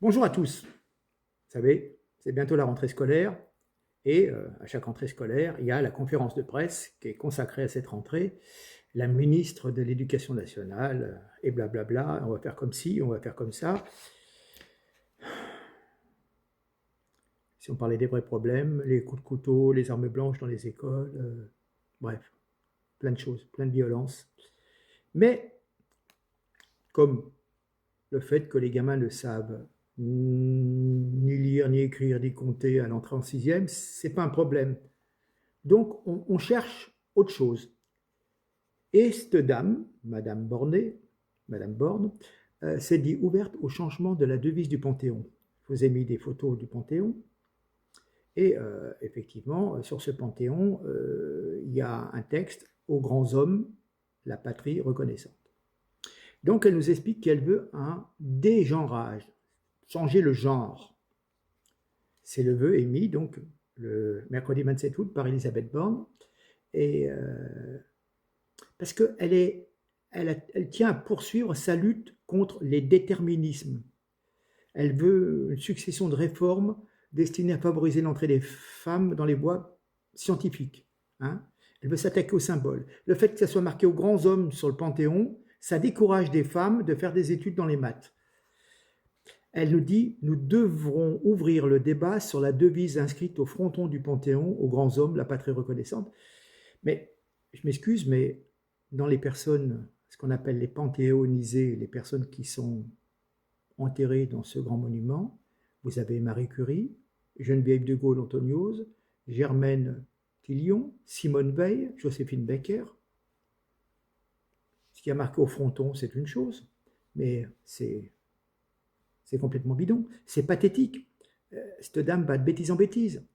Bonjour à tous. Vous savez, c'est bientôt la rentrée scolaire et à chaque rentrée scolaire, il y a la conférence de presse qui est consacrée à cette rentrée. La ministre de l'Éducation nationale et blablabla, on va faire comme ci, on va faire comme ça. Si on parlait des vrais problèmes, les coups de couteau, les armes blanches dans les écoles, bref, plein de choses, plein de violences. Mais comme le fait que les gamins ne savent ni lire, ni écrire, ni compter à l'entrée en sixième, c'est pas un problème. Donc, on cherche autre chose. Et cette dame, Madame Borne, s'est dit ouverte au changement de la devise du Panthéon. Je vous ai mis des photos du Panthéon. Et effectivement, sur ce Panthéon, il y a un texte « Aux grands hommes, la patrie reconnaissante ». Donc, elle nous explique qu'elle veut un dégenrage, changer le genre. C'est le vœu émis donc le mercredi 27 août par Elisabeth Borne. Et parce qu'elle tient à poursuivre sa lutte contre les déterminismes. Elle veut une succession de réformes destinées à favoriser l'entrée des femmes dans les voies scientifiques. Hein. Elle veut s'attaquer aux symboles. Le fait que ça soit marqué aux grands hommes sur le Panthéon, ça décourage des femmes de faire des études dans les maths. Elle nous dit, nous devrons ouvrir le débat sur la devise inscrite au fronton du Panthéon, aux grands hommes, la patrie reconnaissante. Mais, je m'excuse, mais dans les personnes, ce qu'on appelle les panthéonisées, les personnes qui sont enterrées dans ce grand monument, vous avez Marie Curie, Geneviève de Gaulle-Anthonioz, Germaine Tillion, Simone Veil, Joséphine Baker. Ce qui a marqué au fronton, c'est une chose, mais c'est complètement bidon, c'est pathétique. Cette dame va de bêtise en bêtise.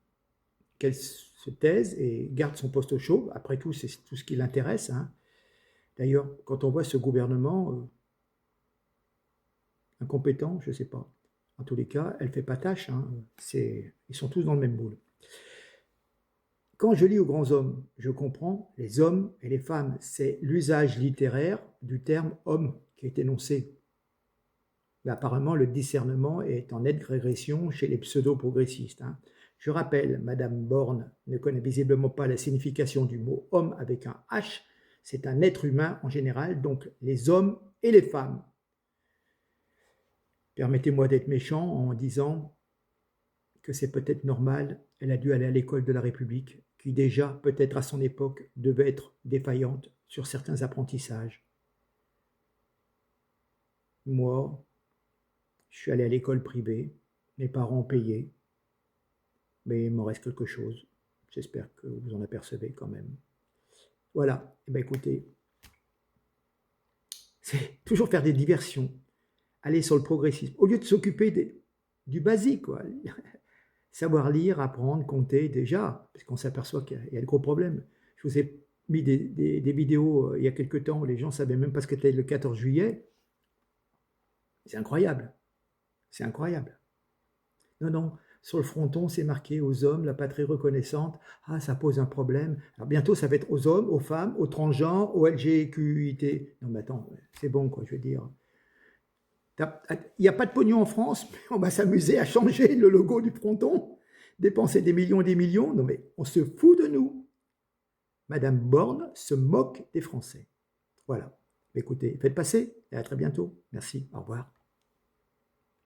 Qu'elle se taise et garde son poste au chaud, après tout, c'est tout ce qui l'intéresse. Hein. D'ailleurs, quand on voit ce gouvernement incompétent, je ne sais pas, en tous les cas, elle ne fait pas tâche, hein. Ils sont tous dans le même moule. Quand je lis aux grands hommes, je comprends les hommes et les femmes. C'est l'usage littéraire du terme homme qui est énoncé. Mais apparemment, le discernement est en nette régression chez les pseudo-progressistes. Hein. Je rappelle, Madame Borne ne connaît visiblement pas la signification du mot homme avec un H. C'est un être humain en général, donc les hommes et les femmes. Permettez-moi d'être méchant en disant que c'est peut-être normal, elle a dû aller à l'école de la République, qui déjà, peut-être à son époque, devait être défaillante sur certains apprentissages. Moi, je suis allé à l'école privée, mes parents ont payé, mais il m'en reste quelque chose. J'espère que vous en apercevez quand même. Voilà, eh bien, écoutez, c'est toujours faire des diversions, aller sur le progressisme, au lieu de s'occuper du basique, quoi. Savoir lire, apprendre, compter déjà, parce qu'on s'aperçoit qu'il y a de gros problèmes. Je vous ai mis des vidéos il y a quelque temps où les gens ne savaient même pas ce qu'était le 14 juillet. C'est incroyable. C'est incroyable. Non, non, sur le fronton, c'est marqué aux hommes, la patrie reconnaissante. Ah, ça pose un problème. Alors bientôt, ça va être aux hommes, aux femmes, aux transgenres, aux LGQIT. Non, mais attends, c'est bon, quoi, je veux dire. Il n'y a pas de pognon en France, mais on va s'amuser à changer le logo du fronton, dépenser des millions et des millions. Non, mais on se fout de nous. Madame Borne se moque des Français. Voilà. Écoutez, faites passer et à très bientôt. Merci, au revoir.